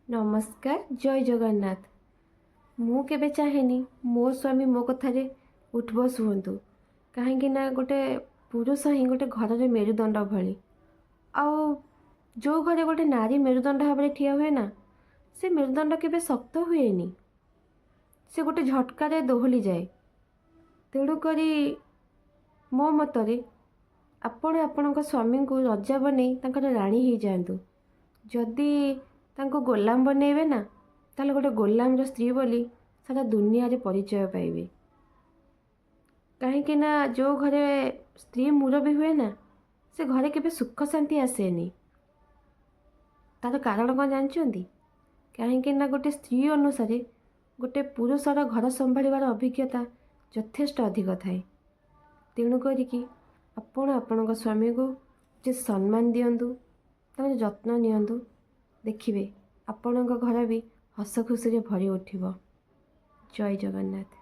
नमस्कार जय जगन्नाथ। मु केबे चाहेनी मो स्वामी मो कथारे उठ बस हुअन्तु कहीं ना गोटे पुरुष ही गोटे घर में मेरुदंड भली आउ जो घरे गोटे नारी मेरुदंड भाव ठिया हुए ना से मेरुदंड केबे शक्त हुएनी, से गोटे झटकार दोहली जाए। तेणुकरी मो मतरे आपण आपण स्वामी को रजा बन राणी हो जातु। जदि तांको गोलाम बनइबे ना ताले गोटे गोलाम स्त्री बोली सारा दुनिया रे परिचय पाइबे। कहीं ना जो घरे स्त्री मुरबी हुए ना से घरे केबे सुख शांति आसेनी। तार कारण कौन जानते? कहीं ना गोटे स्त्री अनुसार गोटे पुरुषर घर संभाळिबार अभिज्ञता यथेष्ट अधिक थाए। तेणु करिकी आपण आपण स्वामी को जे सम्मान दियंतु, तार जत्न नियंतु, देखिए आपण घर भी हस खुशी भरी उठिब। जय जगन्नाथ।